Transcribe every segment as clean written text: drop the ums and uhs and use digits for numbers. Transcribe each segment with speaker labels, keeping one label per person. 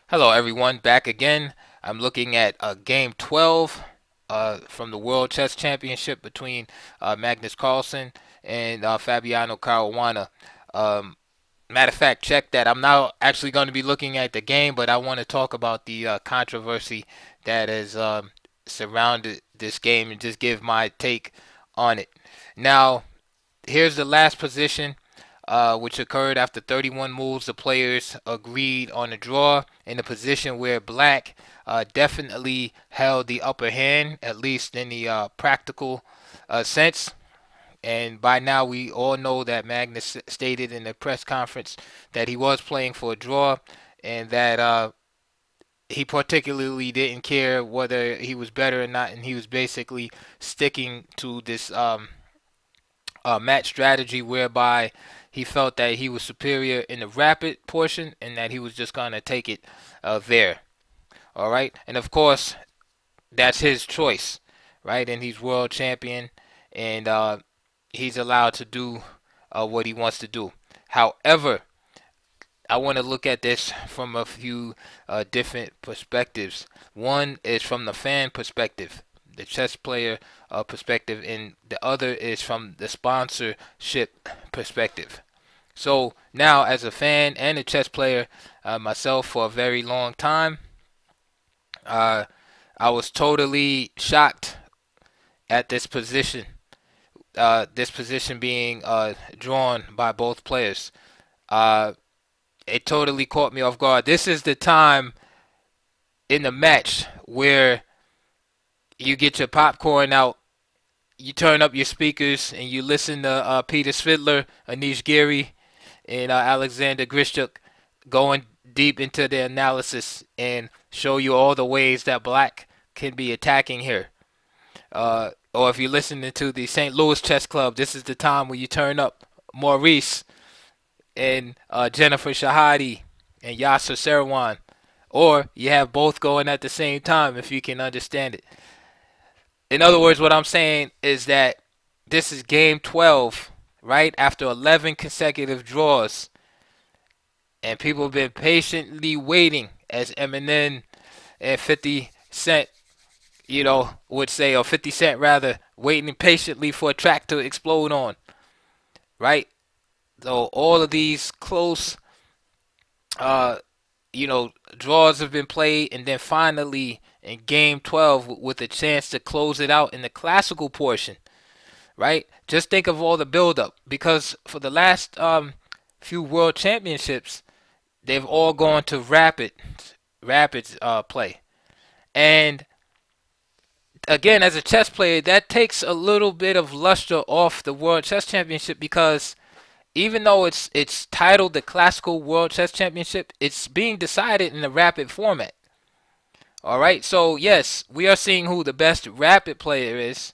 Speaker 1: Hello everyone, back again. I'm looking at game 12 from the World Chess Championship between Magnus Carlsen and Fabiano Caruana. Um, Matter of fact, check that. I'm not actually going to be looking at the game, but I want to talk about the controversy that has surrounded this game and just give my take on it. Now, here's the last position, which occurred after 31 moves. The players agreed on a draw in a position where black definitely held the upper hand, at least in the practical sense. And by now, we all know that Magnus stated in the press conference that he was playing for a draw and that he particularly didn't care whether he was better or not, and he was basically sticking to this match strategy whereby he felt that he was superior in the rapid portion and that he was just going to take it there. All right. And of course, that's his choice, right? And he's world champion and he's allowed to do what he wants to do. However, I want to look at this from a few different perspectives. One is from the fan perspective, the chess player perspective, and the other is from the sponsorship perspective. So now, as a fan and a chess player myself for a very long time, uh, I was totally shocked at this position. This position being drawn by both players. Uh, it totally caught me off guard. This is the time in the match where you get your popcorn out, you turn up your speakers, and you listen to Peter Svidler, Anish Giri, and Alexander Grishuk going deep into their analysis and show you all the ways that black can be attacking here. Or if you're listening to the St. Louis Chess Club, this is the time when you turn up Maurice and Jennifer Shahadi and Yasser Serwan. Or you have both going at the same time if you can understand it. In other words, what I'm saying is that this is game 12, right? After 11 consecutive draws. And people have been patiently waiting, as Eminem and 50 Cent, would say, or 50 Cent rather, waiting patiently for a track to explode on, right? So all of these close, uh, draws have been played, and then finally in game 12 with a chance to close it out in the classical portion, right? Just think of all the buildup, because for the last few world championships, they've all gone to rapid play. And again, as a chess player, that takes a little bit of luster off the World Chess Championship, because even though it's titled the Classical World Chess Championship, it's being decided in a rapid format. All right, so yes, we are seeing who the best rapid player is,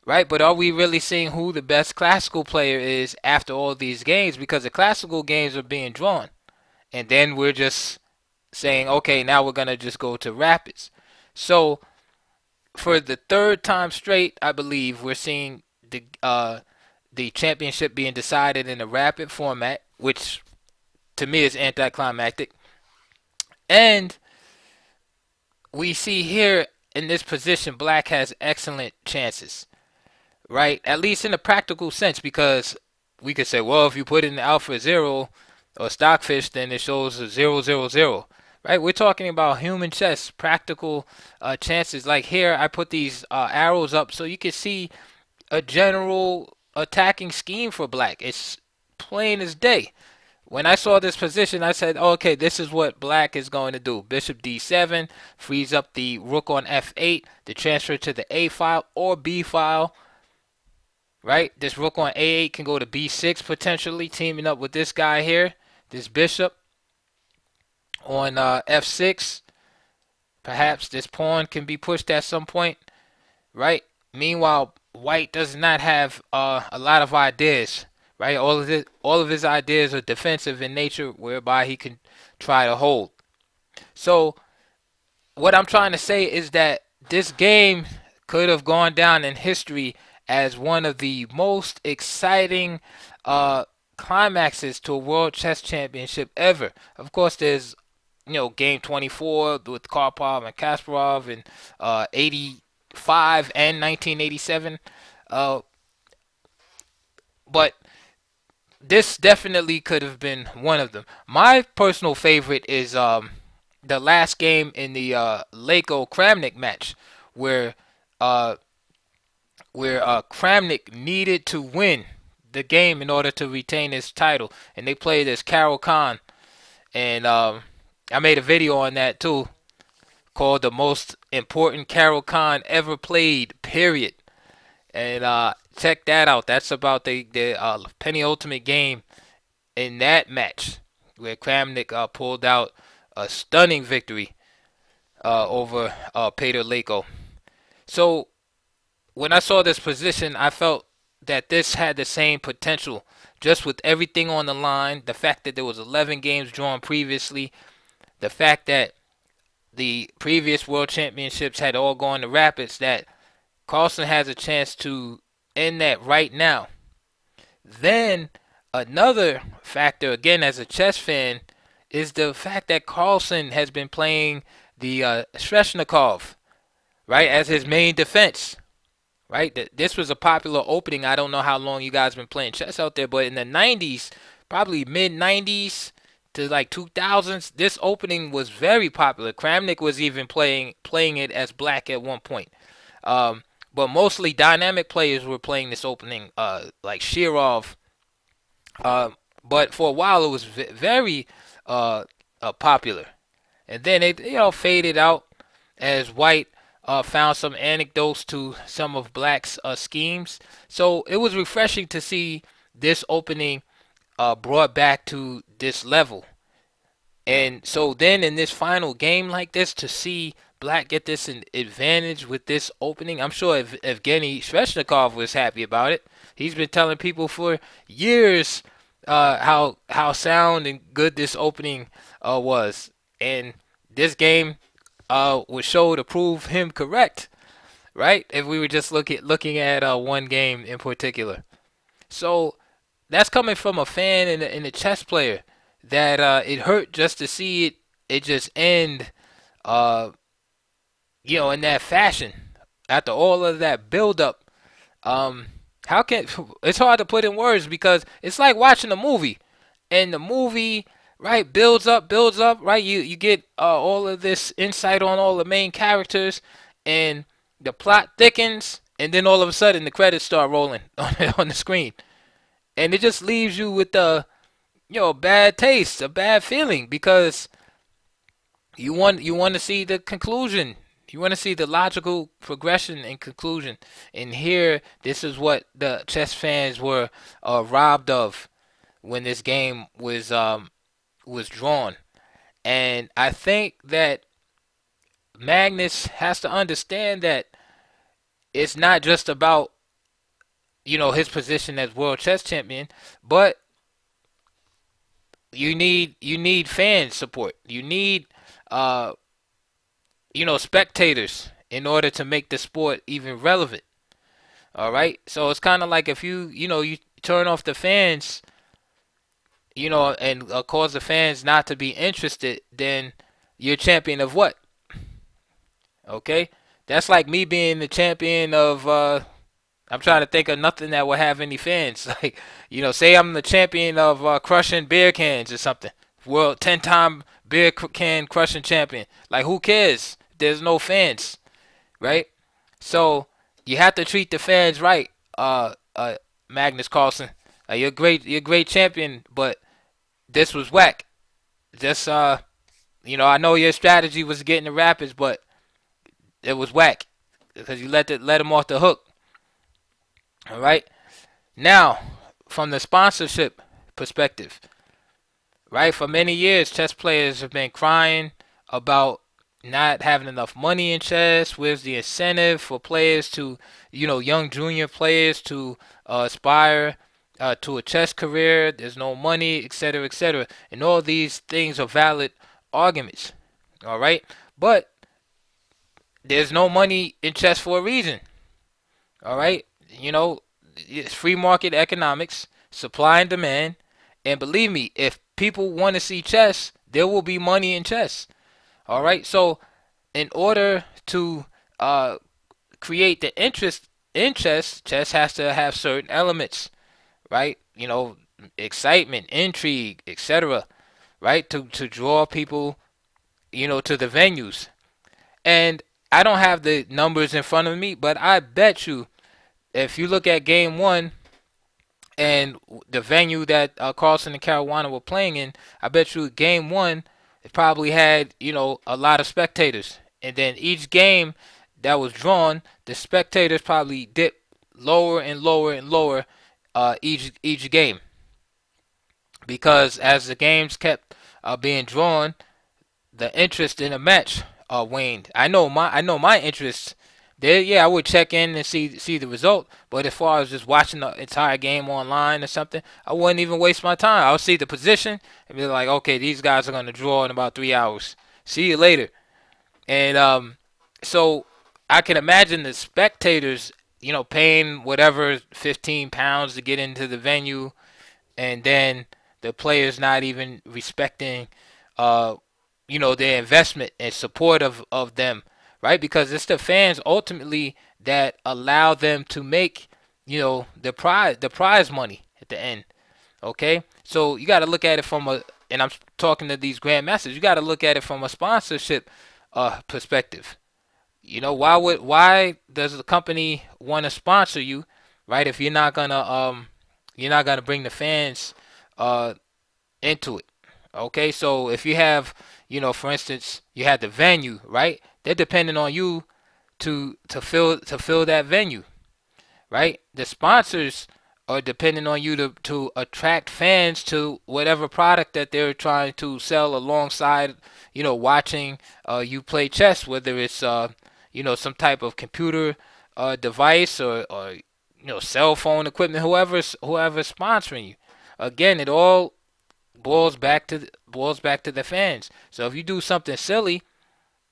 Speaker 1: right? But are we really seeing who the best classical player is after all these games? Because the classical games are being drawn, and then we're just saying, okay, now we're gonna just go to rapids. So for the third time straight, I believe we're seeing the championship being decided in a rapid format, which to me is anticlimactic. And we see here in this position, black has excellent chances, right? At least in a practical sense, because we could say, well, if you put in the alpha 0 or stockfish, then it shows a 000. Right, we're talking about human chess, practical chances. Like here, I put these arrows up so you can see a general attacking scheme for black. It's plain as day. When I saw this position, I said, oh, okay, this is what black is going to do. Bishop d7 frees up the rook on f8, the transfer to the a file or b file. Right, this rook on a8 can go to b6 potentially, teaming up with this guy here, this bishop. On f6, perhaps this pawn can be pushed at some point, right? Meanwhile, white does not have a lot of ideas, right? All of his ideas are defensive in nature, whereby he can try to hold. So what I'm trying to say is that this game could have gone down in history as one of the most exciting climaxes to a World Chess Championship ever. Of course, there's game 24 with Karpov and Kasparov in 85 and 1987. Uh, but this definitely could have been one of them. My personal favorite is the last game in the Leko Kramnik match, where uh, Kramnik needed to win the game in order to retain his title, and they played as Carol Khan, and I made a video on that too, called "The Most Important Carol Khan Ever Played." Period. And check that out. That's about the penultimate game in that match, where Kramnik pulled out a stunning victory over Peter Leko. So when I saw this position, I felt that this had the same potential, just with everything on the line. The fact that there was 11 games drawn previously, the fact that the previous World Championships had all gone to Rapids, that Carlsen has a chance to end that right now. Then another factor, again as a chess fan, is the fact that Carlsen has been playing the Sveshnikov, right, as his main defense. Right, this was a popular opening. I don't know how long you guys been playing chess out there, but in the 90s, probably mid 90s to like 2000s, this opening was very popular. Kramnik was even playing it as black at one point. But mostly dynamic players were playing this opening, like Shirov. But for a while, it was very popular, and then it faded out as White found some anecdotes to some of Black's schemes. So it was refreshing to see this opening brought back to this level. And so then in this final game like this, to see Black get this advantage with this opening, I'm sure if Evgeny Sveshnikov was happy about it. He's been telling people for years how sound and good this opening was. And this game would show to prove him correct, right? If we were just looking at one game in particular. So that's coming from a fan and a chess player, that it hurt just to see it just end, in that fashion after all of that build up. How can it's hard to put in words, because it's like watching a movie, and the movie, right, builds up, right? You get all of this insight on all the main characters, and the plot thickens, and then all of a sudden the credits start rolling on the screen, and it just leaves you with a bad taste, a bad feeling, because you want to see the conclusion. You want to see the logical progression and conclusion. And here, this is what the chess fans were robbed of when this game was drawn. And I think that Magnus has to understand that it's not just about his position as world chess champion, but you need fan support. You need spectators in order to make the sport even relevant. All right, so it's kind of like if you turn off the fans, and cause the fans not to be interested, then you're champion of what? Okay, that's like me being the champion of. I'm trying to think of nothing that will have any fans. Like, say I'm the champion of crushing beer cans or something. World 10-time beer can crushing champion. Like, who cares? There's no fans, right? So you have to treat the fans right, Magnus Carlsen. You're great champion, but this was whack. Just I know your strategy was getting the Rapids, but it was whack because you let them off the hook. All right. Now, from the sponsorship perspective, right? For many years, chess players have been crying about not having enough money in chess. Where's the incentive for players to, young junior players to aspire to a chess career? There's no money, etc., etc. And all these things are valid arguments. All right. But there's no money in chess for a reason. All right. It's free market economics, supply and demand. And believe me, if people want to see chess, there will be money in chess. All right. So in order to uh, create the interest in chess, chess has to have certain elements, right? You know, excitement, intrigue, etc. Right? To draw people, you know, to the venues. And I don't have the numbers in front of me, but I bet you if you look at game one and the venue that Carlson and Carolina were playing in, I bet you game one it probably had, you know, a lot of spectators. And then each game that was drawn, the spectators probably dipped lower and lower and lower each game, because as the games kept being drawn, the interest in the match waned. I know my interest there. Yeah, I would check in and see the result. But as far as just watching the entire game online or something, I wouldn't even waste my time. I would see the position and be like, okay, these guys are gonna draw in about 3 hours. See you later. And so I can imagine the spectators, you know, paying whatever £15 to get into the venue, and then the players not even respecting uh, you know, their investment and support of them, right? Because it's the fans ultimately that allow them to make, you know, the prize money at the end. Okay, so you got to look at it from a, and I'm talking to these grandmasters. You got to look at it from a sponsorship perspective. You know, why does the company want to sponsor you, right? If you're not gonna bring the fans uh into it. Okay, so if you have, you know, for instance, you had the venue, right? They're depending on you to fill that venue, right? The sponsors are depending on you to attract fans to whatever product that they're trying to sell alongside, you know, watching you play chess, whether it's you know, some type of computer device or you know, cell phone equipment, whoever's sponsoring you. Again, it all boils back to the fans. So if you do something silly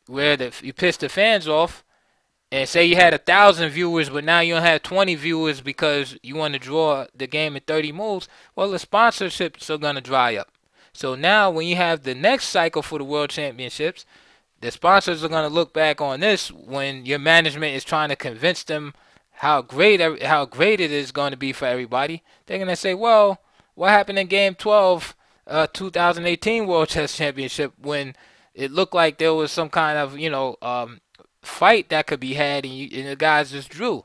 Speaker 1: where you piss the fans off, and say you had 1,000 viewers, but now you don't have 20 viewers because you want to draw the game in 30 moves, well, the sponsorships are gonna dry up. So now when you have the next cycle for the World Championships, the sponsors are gonna look back on this when your management is trying to convince them how great it is going to be for everybody. They're gonna say, well, what happened in Game 12, 2018 World Chess Championship, when it looked like there was some kind of, you know, fight that could be had, and the guys just drew.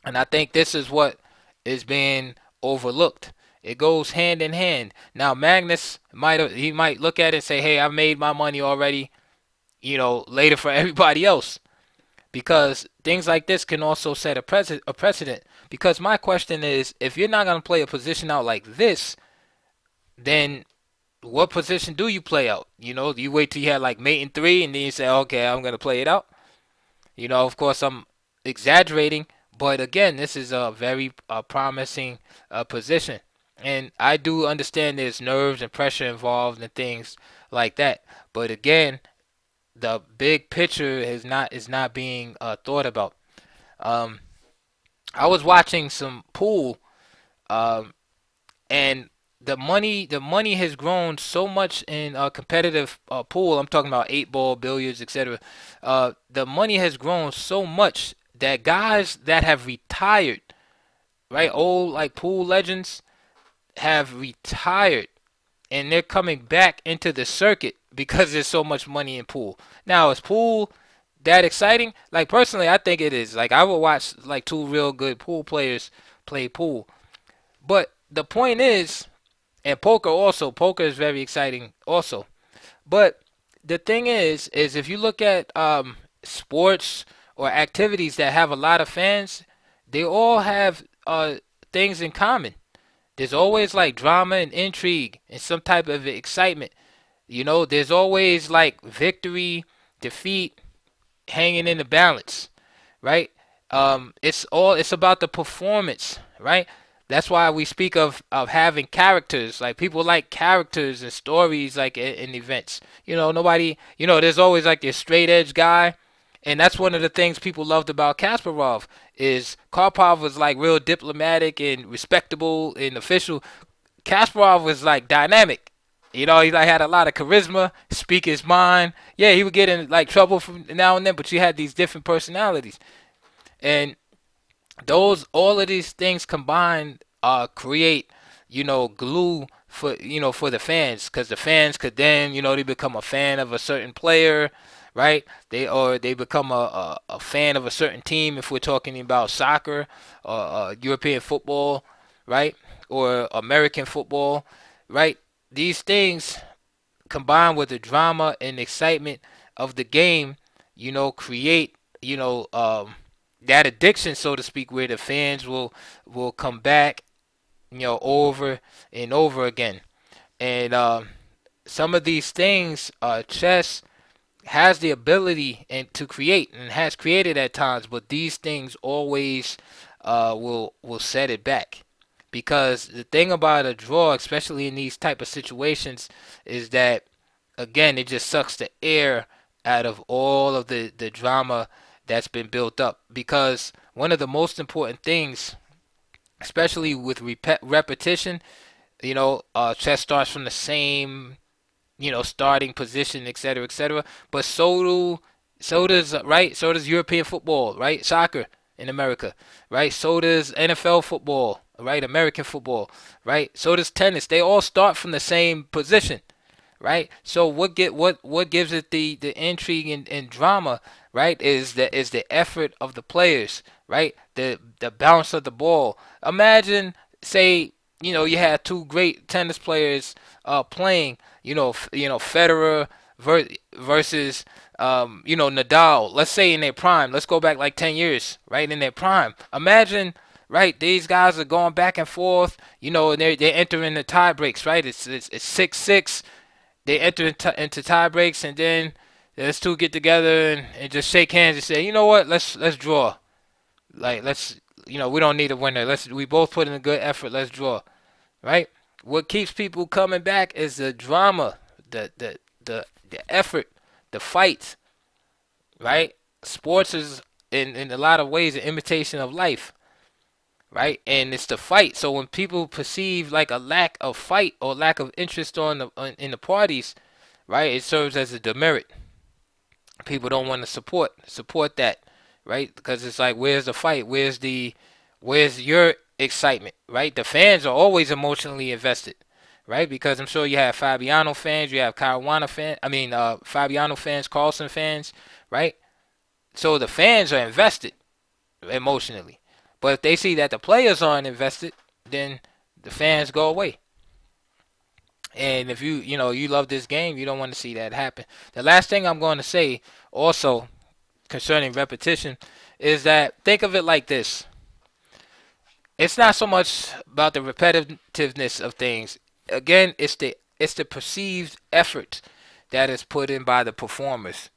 Speaker 1: And I think this is what is being overlooked. It goes hand in hand. Now Magnus might look at it and say, "Hey, I've made my money already." You know, later for everybody else, because things like this can also set a precedent. Because my question is, if you're not gonna play a position out like this, then what position do you play out? You know, do you wait till you have like mate in three and then you say, okay, I'm gonna play it out? You know, of course, I'm exaggerating, but again, this is a very promising position. And I do understand there's nerves and pressure involved and things like that. But again, the big picture is not being thought about. Um, I was watching some pool, um, and the money has grown so much in competitive pool. I'm talking about eight ball, billiards, etc. The money has grown so much that guys that have retired, right, old like pool legends, have retired, and they're coming back into the circuit because there's so much money in pool. Now, is pool that exciting? Like personally, I think it is. Like I would watch like two real good pool players play pool. But the point is, and poker also, poker is very exciting also. But the thing is if you look at sports or activities that have a lot of fans, they all have things in common. There's always like drama and intrigue and some type of excitement. You know, there's always like victory, defeat hanging in the balance, right? It's about the performance, right? That's why we speak of having characters. Like people like characters and stories like in events. You know, nobody, you know, there's always like your straight edge guy. And that's one of the things people loved about Kasparov is Karpov was like real diplomatic and respectable and official. Kasparov was like dynamic. You know, he like had a lot of charisma, speak his mind. Yeah, he would get in like trouble from now and then, but you had these different personalities, and those all of these things combined create, glue for for the fans, because the fans could then they become a fan of a certain player, right? They become a fan of a certain team if we're talking about soccer or European football, right? Or American football, right? These things combined with the drama and excitement of the game, create, that addiction, so to speak, where the fans will come back, over and over again. And some of these things, chess has the ability and to create and has created at times, but these things always will set it back. Because the thing about a draw, especially in these type of situations, is that again it just sucks the air out of all of the drama that's been built up. Because one of the most important things, especially with repetition, chess starts from the same starting position, etc., etc. But so does right, so does European football, right? Soccer in America, right? So does NFL football, right? American football, right? So does tennis. They all start from the same position, right? So what gives it the intrigue and drama, right? Is the effort of the players, right? The bounce of the ball. Imagine, say, you had two great tennis players playing, Federer versus Nadal. Let's say in their prime. Let's go back like 10 years, right? In their prime. Imagine, right? These guys are going back and forth, and they're entering the tie breaks, right? It's 6-6. They enter into tie breaks, and then let's two get together and just shake hands and say, you know what? Let's draw. Like we don't need a winner. We both put in a good effort. Let's draw, right? What keeps people coming back is the drama, the effort, the fight, right? Sports is in a lot of ways an imitation of life, right? And it's the fight. So when people perceive like a lack of fight or lack of interest in the parties, right, it serves as a demerit. People don't want to support that, right? Because it's like, where's the fight? Where's your excitement, right? The fans are always emotionally invested, right? Because I'm sure you have Fabiano fans, you have Caruana fans, Fabiano fans, Carlsen fans, right? So the fans are invested emotionally. But if they see that the players aren't invested, then the fans go away. And if you love this game, you don't want to see that happen. The last thing I'm going to say also concerning repetition is that, think of it like this. It's not so much about the repetitiveness of things. Again, it's the perceived effort that is put in by the performers.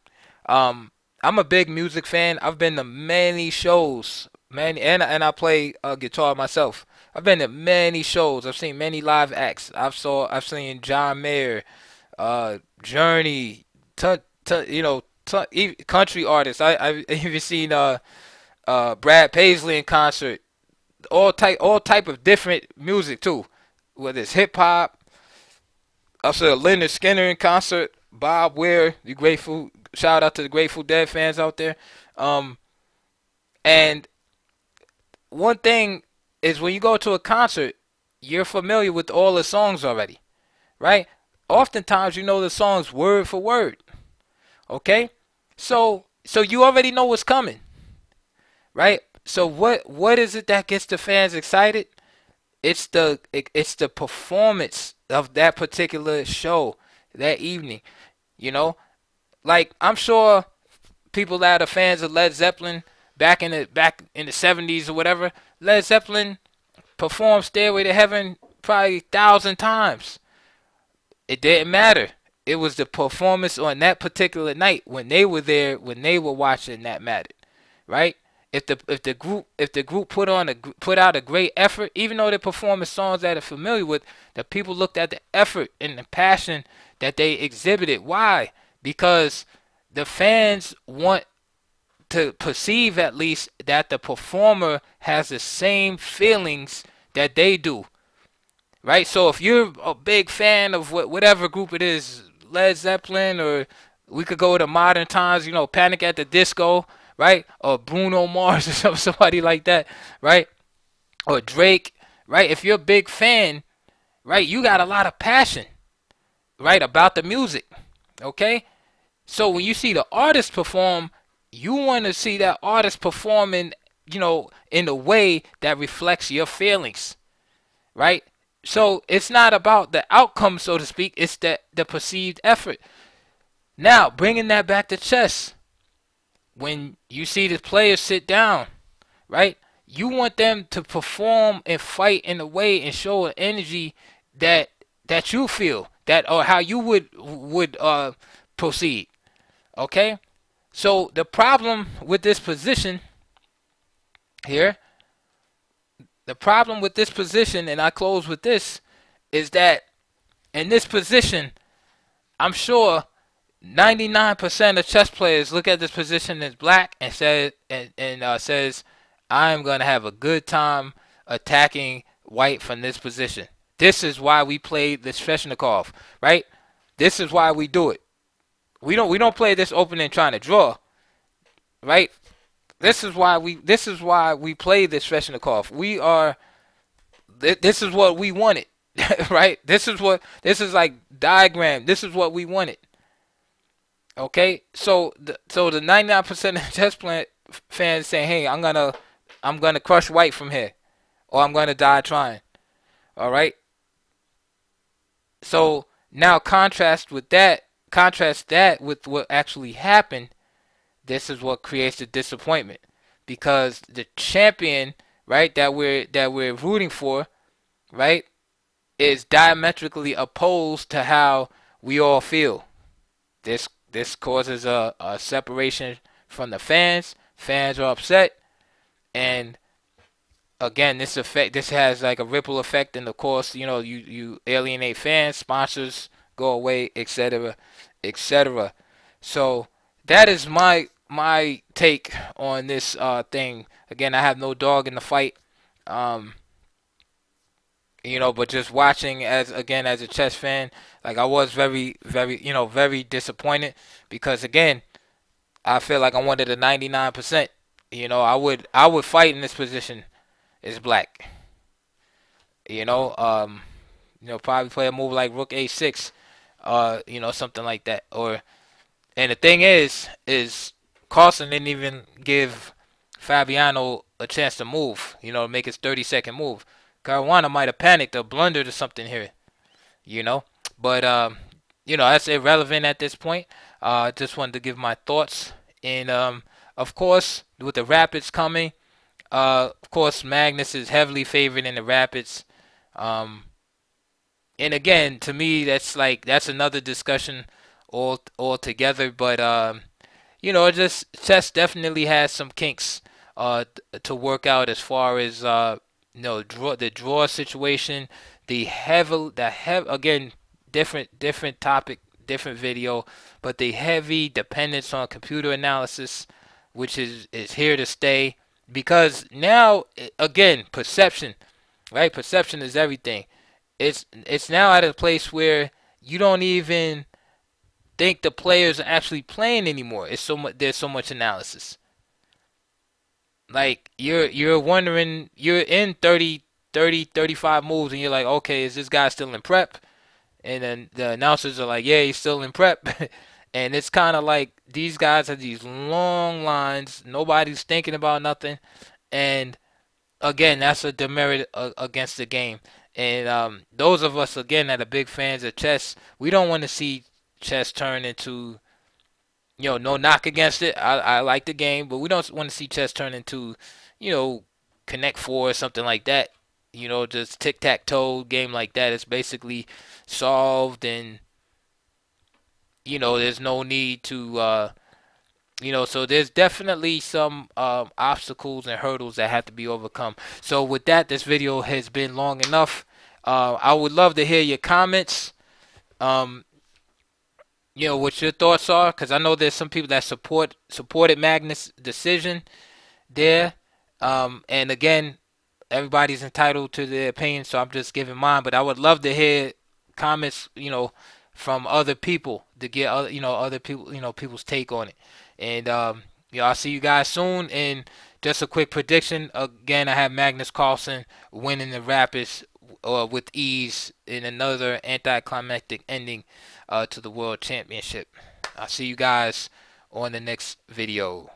Speaker 1: I'm a big music fan. I've been to many shows, and I play guitar myself. I've been to many shows. I've seen many live acts. I've seen John Mayer, Journey, country artists. I've even seen Brad Paisley in concert. All type of different music too, whether it's hip hop. I saw Leonard Skinner in concert. Bob Weir, the Grateful. Shout out to the Grateful Dead fans out there. And one thing is, when you go to a concert, you're familiar with all the songs already, right? Oftentimes you know the songs word for word. Okay? So you already know what's coming, right? So what is it that gets the fans excited? It's the performance of that particular show that evening. Like, I'm sure people that are fans of Led Zeppelin back in the 70s or whatever, Led Zeppelin performed Stairway to Heaven probably 1,000 times. It didn't matter. It was the performance on that particular night when they were there, when they were watching, that mattered, right? If the group put out a great effort, even though they're performing songs that are familiar with, the people looked at the effort and the passion that they exhibited. Why? Because the fans want to perceive, at least, that the performer has the same feelings that they do, right? So if you're a big fan of whatever group it is, Led Zeppelin, or we could go to modern times, Panic at the Disco, right? Or Bruno Mars or somebody like that, right? Or Drake, right? If you're a big fan, right, you got a lot of passion, right, about the music, okay? So when you see the artist perform, you want to see that artist performing, in a way that reflects your feelings, right? So it's not about the outcome, so to speak. It's the perceived effort. Now, bringing that back to chess, when you see the players sit down, right? You want them to perform and fight in a way and show an energy that you feel that, or how you would proceed. Okay? So the problem with this position here, and I close with this, is that in this position, I'm sure 99% of chess players look at this position as black and says, I'm gonna have a good time attacking white from this position. This is why we play the Sveshnikov, right? This is why we do it. We don't play this opening trying to draw, right? This is why we play this Sveshnikov. This is what we wanted, right? This is like diagram. This is what we wanted. Okay, so the 99% of chess fans saying, "Hey, I'm gonna crush white from here, or I'm gonna die trying." All right. So now contrast that with what actually happened. This is what creates the disappointment, because the champion, right, that we're rooting for, right, is diametrically opposed to how we all feel. This causes a separation from the fans. Fans are upset, and again, this has like a ripple effect, and of course, you alienate fans, sponsors go away, etc., etc. So that is my take on this thing. Again, I have no dog in the fight, um, but just watching as a chess fan, like I was very, very, very disappointed, because again, I feel like I'm one of the 99%. I would fight in this position as black. Probably play a move like Rook A6, something like that. And the thing is Carlsen didn't even give Fabiano a chance to move, make his 30-second move. Caruana might have panicked or blundered or something here, you know. But that's irrelevant at this point. Just wanted to give my thoughts, and of course, with the Rapids coming, of course, Magnus is heavily favored in the Rapids. And again, to me, that's another discussion altogether. But just chess definitely has some kinks to work out, as far as the draw situation, again, different topic, different video, but the heavy dependence on computer analysis, which is here to stay, because now, again, perception, right? Perception is everything. It's now at a place where you don't even think the players are actually playing anymore. There's so much analysis. Like you're wondering, you're in 35 moves, and you're like, okay, is this guy still in prep? And then the announcers are like, yeah, he's still in prep. And it's kind of like these guys have these long lines. Nobody's thinking about nothing. And again, that's a demerit against the game. And those of us, again, that are big fans of chess, we don't want to see chess turn into, no knock against it. I like the game, but we don't want to see chess turn into, Connect Four or something like that. Just tic-tac-toe game like that. It's basically solved, and, there's no need to, so there's definitely some obstacles and hurdles that have to be overcome. So with that, this video has been long enough. I would love to hear your comments. What your thoughts are, because I know there's some people that supported Magnus' decision there. And again, everybody's entitled to their opinion, so I'm just giving mine. But I would love to hear comments, from other people to get other, other people, people's take on it. And I'll see you guys soon. And just a quick prediction. Again, I have Magnus Carlsen winning the Rapids with ease in another anticlimactic ending to the World Championship. I'll see you guys on the next video.